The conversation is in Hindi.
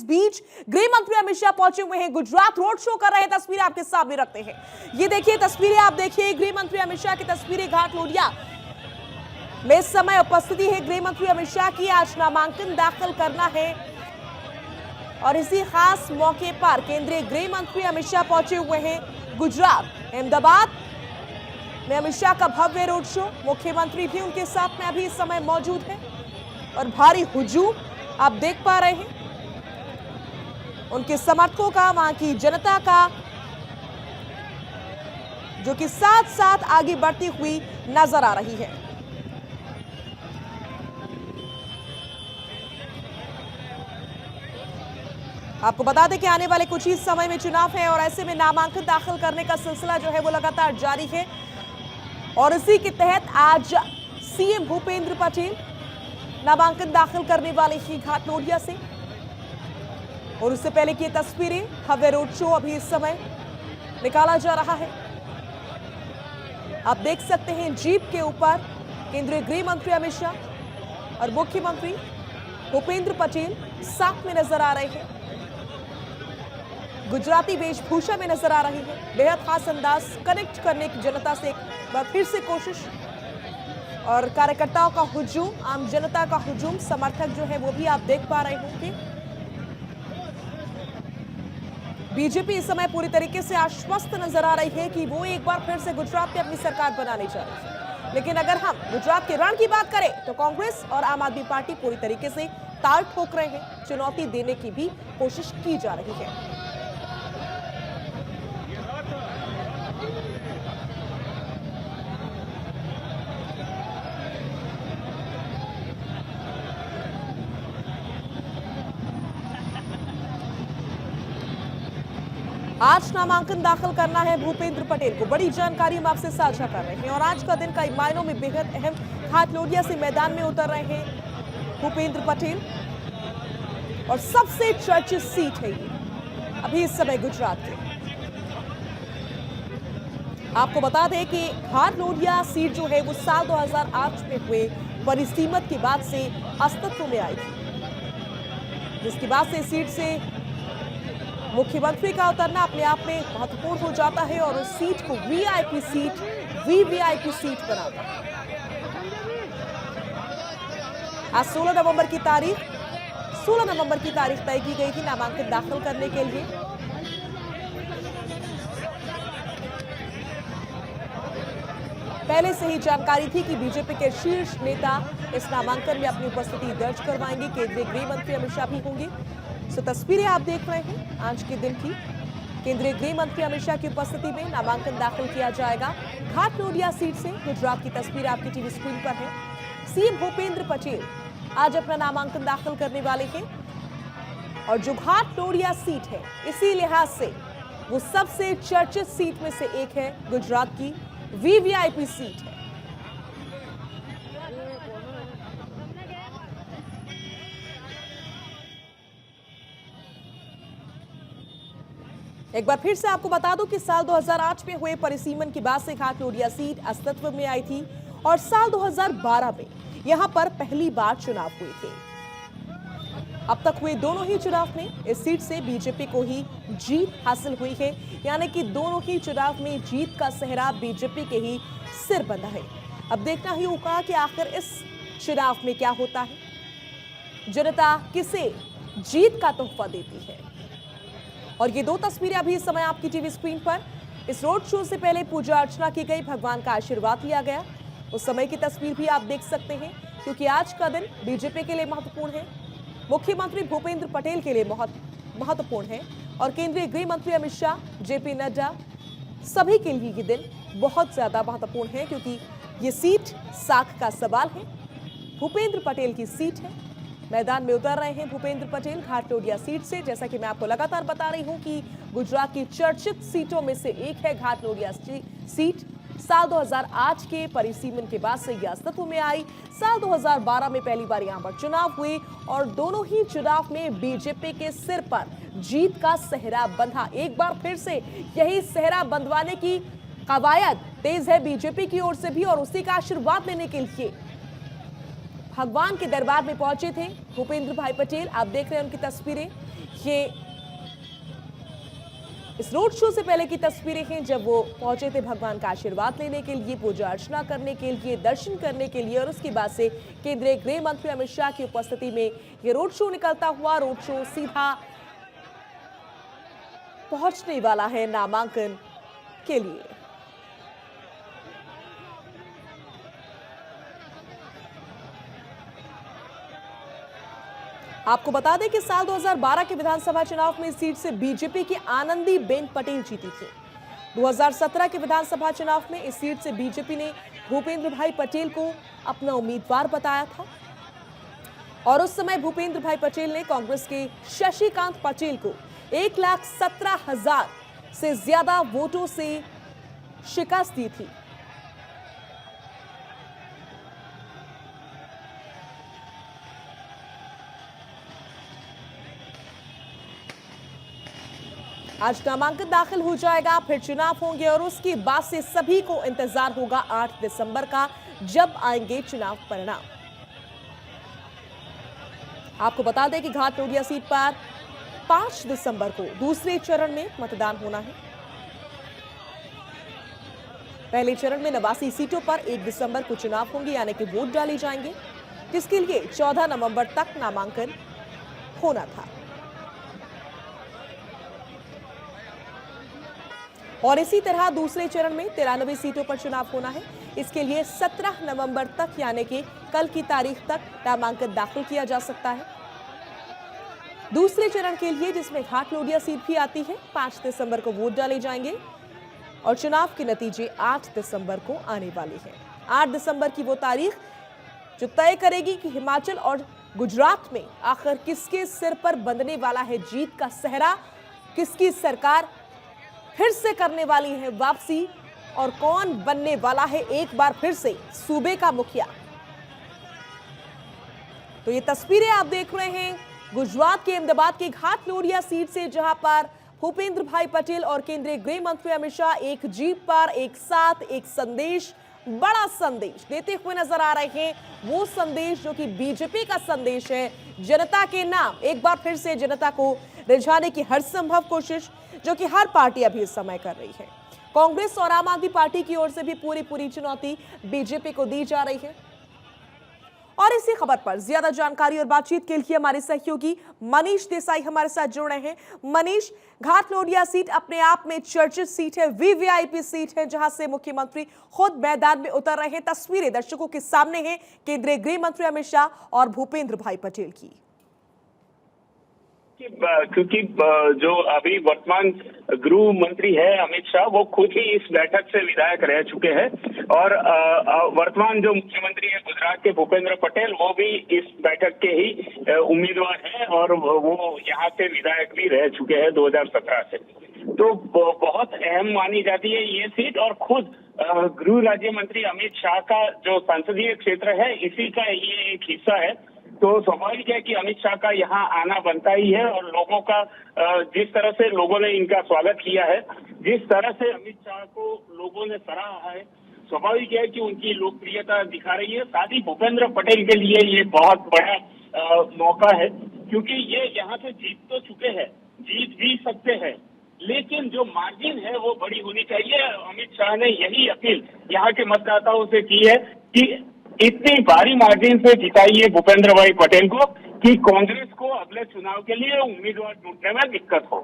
बीच गृह मंत्री अमित शाह पहुंचे हुए हैं, गुजरात रोड शो कर रहे हैं। तस्वीरें आपके सामने रखते हैं, ये देखिए तस्वीरें, आप देखिए गृह मंत्री अमित शाह की तस्वीरें। घाट लोरिया में इस समय उपस्थिति है गृह मंत्री अमित शाह की। आज नामांकन दाखिल करना है और इसी खास मौके पर केंद्रीय गृह मंत्री अमित शाह पहुंचे हुए हैं गुजरात। अहमदाबाद में अमित शाह का भव्य रोड शो, मुख्यमंत्री भी उनके साथ में अभी इस समय मौजूद है और भारी हुजूम आप देख पा रहे हैं उनके समर्थकों का, वहां की जनता का, जो कि साथ साथ आगे बढ़ती हुई नजर आ रही है। आपको बता दें कि आने वाले कुछ ही समय में चुनाव है और ऐसे में नामांकन दाखिल करने का सिलसिला जो है वो लगातार जारी है और इसी के तहत आज सीएम भूपेंद्र पटेल नामांकन दाखिल करने वाले ही घाट लोरिया से। और उससे पहले की तस्वीरें, भव्य रोड शो अभी इस समय निकाला जा रहा है। आप देख सकते हैं जीप के ऊपर केंद्रीय गृह मंत्री अमित शाह और मुख्यमंत्री भूपेंद्र पटेल साथ में नजर आ रहे हैं, गुजराती वेशभूषा में नजर आ रही है। बेहद खास अंदाज, कनेक्ट करने की जनता से एक बार फिर से कोशिश और कार्यकर्ताओं का हुजूम, आम जनता का हुजूम, समर्थक जो है वो भी आप देख पा रहे होंगे। बीजेपी इस समय पूरी तरीके से आश्वस्त नजर आ रही है कि वो एक बार फिर से गुजरात में अपनी सरकार बनाने जा रही है। लेकिन अगर हम गुजरात के रण की बात करें तो कांग्रेस और आम आदमी पार्टी पूरी तरीके से ताल ठोक रहे हैं, चुनौती देने की भी कोशिश की जा रही है। आज नामांकन दाखिल करना है भूपेंद्र पटेल को, बड़ी जानकारी हम आपसे साझा कर रहे हैं। और आज का दिन कई मायनों में बेहद अहम। घाट लोरिया से मैदान में उतर रहे हैं भूपेंद्र पटेल और सबसे चर्चित सीट है ये अभी इस समय गुजरात के। आपको बता दें कि घाट लोरिया सीट जो है वो साल 2008 में हुए परिसीमत के बाद से अस्तित्व में आई थी, जिसके बाद से सीट से मुख्यमंत्री का उतरना अपने आप में महत्वपूर्ण हो जाता है और उस सीट को वीआईपी सीट बनाता है। आज 16 नवंबर की तारीख तय की गई थी नामांकन दाखिल करने के लिए। पहले से ही जानकारी थी कि बीजेपी के शीर्ष नेता इस नामांकन में अपनी उपस्थिति दर्ज करवाएंगे। केंद्रीय गृह मंत्री अमित शाह भी होंगे। सो तस्वीरें आप देख रहे हैं आज के दिन की। केंद्रीय गृह मंत्री अमित शाह की उपस्थिति में नामांकन दाखिल किया जाएगा घाट लोरिया सीट से। गुजरात की तस्वीर आपकी टीवी स्क्रीन पर है। सीएम भूपेंद्र पटेल आज अपना नामांकन दाखिल करने वाले हैं और जो घाट लोरिया सीट है इसी लिहाज से वो सबसे चर्चित सीट में से एक है, गुजरात की वीवीआईपी सीट है। एक बार फिर से आपको बता दूं कि साल 2008 में हुए परिसीमन के बाद से घाट लोरिया सीट अस्तित्व में आई थी और साल 2012 में यहां पर पहली बार चुनाव हुए थे। अब तक हुए दोनों ही चुनाव में इस सीट से बीजेपी को ही जीत हासिल हुई है, यानी कि दोनों ही चुनाव में जीत का सेहरा बीजेपी के ही सिर बंधा है। अब देखना ही होगा कि आखिर इस चुनाव में क्या होता है, जनता किसे जीत का तोहफा देती है। और ये दो तस्वीरें अभी इस समय आपकी टीवी स्क्रीन पर। इस रोड शो से पहले पूजा अर्चना की गई, भगवान का आशीर्वाद लिया गया। उस समय की तस्वीर भी आप देख सकते हैं, क्योंकि आज का दिन बीजेपी के लिए महत्वपूर्ण है, मुख्यमंत्री भूपेंद्र पटेल के लिए बहुत महत्वपूर्ण है और केंद्रीय गृह मंत्री अमित शाह, जेपी नड्डा, सभी के लिए ये दिन बहुत ज्यादा महत्वपूर्ण है, क्योंकि ये सीट साख का सवाल है। भूपेंद्र पटेल की सीट है, मैदान में उतर रहे हैं भूपेंद्र पटेल घाट लोरिया सीट से। जैसा कि मैं आपको लगातार बता रही हूं कि गुजरात की चर्चित सीटों में से एक है घाट लोरिया सीट। साल 2008 के परिसीमन के बाद से यह अस्तित्व में आई। साल 2012 में पहली बार यहां पर चुनाव हुए और दोनों ही चुनाव में बीजेपी के सिर पर जीत का सेहरा बंधा। एक बार फिर से यही सेहरा बंधवाने की कवायद तेज है बीजेपी की ओर से भी और उसी का आशीर्वाद लेने के लिए भगवान के दरबार में पहुंचे थे भूपेंद्र भाई पटेल। आप देख रहे हैं उनकी तस्वीरें। ये इस रोड शो से पहले की तस्वीरें हैं जब वो पहुंचे थे भगवान का आशीर्वाद लेने के लिए, पूजा अर्चना करने के लिए, दर्शन करने के लिए। और उसके बाद से केंद्रीय गृह मंत्री अमित शाह की उपस्थिति में ये रोड शो निकलता हुआ रोड शो सीधा पहुंचने वाला है नामांकन के लिए। आपको बता दें कि साल 2012 के विधानसभा चुनाव में इस सीट से बीजेपी की आनंदीबेन पटेल जीती थी। 2017 के विधानसभा चुनाव में इस सीट से बीजेपी ने भूपेंद्र भाई पटेल को अपना उम्मीदवार बताया था और उस समय भूपेंद्र भाई पटेल ने कांग्रेस के शशिकांत पटेल को 1,17,000 से ज्यादा वोटों से शिकस्त दी थी। आज नामांकन दाखिल हो जाएगा, फिर चुनाव होंगे और उसके बाद से सभी को इंतजार होगा 8 दिसंबर का, जब आएंगे चुनाव परिणाम। आपको बता दें कि घाटलोडिया सीट पर 5 दिसंबर को दूसरे चरण में मतदान होना है। पहले चरण में 89 सीटों पर 1 दिसंबर को चुनाव होंगे, यानी कि वोट डाले जाएंगे, जिसके लिए 14 नवंबर तक नामांकन होना था। और इसी तरह दूसरे चरण में 93 सीटों पर चुनाव होना है। इसके लिए 17 नवंबर तक, यानी कि कल की तारीख तक नामांकन दाखिल किया जा सकता है। दूसरे चरण के लिए, जिसमें घाटलोडिया सीट भी आती है, 5 दिसंबर को वोट डाले जाएंगे और चुनाव के नतीजे 8 दिसंबर को आने वाले हैं। 8 दिसंबर की वो तारीख जो तय करेगी कि हिमाचल और गुजरात में आखिर किसके सिर पर बंधने वाला है जीत का सेहरा, किसकी सरकार फिर से करने वाली है वापसी और कौन बनने वाला है एक बार फिर से सूबे का मुखिया। तो ये तस्वीरें आप देख रहे हैं गुजरात के अहमदाबाद के घाटलोडिया सीट से, जहां पर भूपेंद्र भाई पटेल और केंद्रीय गृह मंत्री अमित शाह एक जीप पर एक साथ एक संदेश, बड़ा संदेश देते हुए नजर आ रहे हैं। वो संदेश जो कि बीजेपी का संदेश है, जनता के नाम, एक बार फिर से जनता को रिझाने की हर संभव कोशिश जो कि हर पार्टी अभी इस समय कर रही है। कांग्रेस और आम आदमी पार्टी की ओर से भी पूरी चुनौती बीजेपी को दी जा रही है। और इसी खबर पर ज्यादा जानकारी और बातचीत के लिए हमारे सहयोगी मनीष देसाई हमारे साथ जुड़ रहे हैं। मनीष, घाटलोडिया सीट अपने आप में चर्चित सीट है, वीवीआईपी सीट है, जहां से मुख्यमंत्री खुद मैदान में उतर रहे हैं। तस्वीरें दर्शकों के सामने हैं केंद्रीय गृह मंत्री अमित शाह और भूपेंद्र भाई पटेल की। क्योंकि जो अभी वर्तमान गृह मंत्री है अमित शाह, वो खुद ही इस बैठक से विधायक रह चुके हैं और वर्तमान जो मुख्यमंत्री है गुजरात के भूपेंद्र पटेल, वो भी इस बैठक के ही उम्मीदवार हैं और वो यहाँ से विधायक भी रह चुके हैं 2017 से। तो बहुत अहम मानी जाती है ये सीट और खुद गृह राज्य मंत्री अमित शाह का जो संसदीय क्षेत्र है, इसी का ये एक हिस्सा है। तो स्वाभाविक है कि अमित शाह का यहाँ आना बनता ही है और लोगों का जिस तरह से लोगों ने इनका स्वागत किया है, जिस तरह से अमित शाह को लोगों ने सराहा है, स्वाभाविक है कि उनकी लोकप्रियता दिखा रही है। साथ ही भूपेंद्र पटेल के लिए ये बहुत बड़ा मौका है, क्योंकि ये यहाँ से जीत तो चुके हैं, जीत भी सकते हैं, लेकिन जो मार्जिन है वो बड़ी होनी चाहिए। अमित शाह ने यही अपील यहाँ के मतदाताओं से की है कि इतनी भारी मार्जिन से जिताइए भूपेंद्र भाई पटेल को कि कांग्रेस को अगले चुनाव के लिए उम्मीदवार ढूंढने में दिक्कत हो।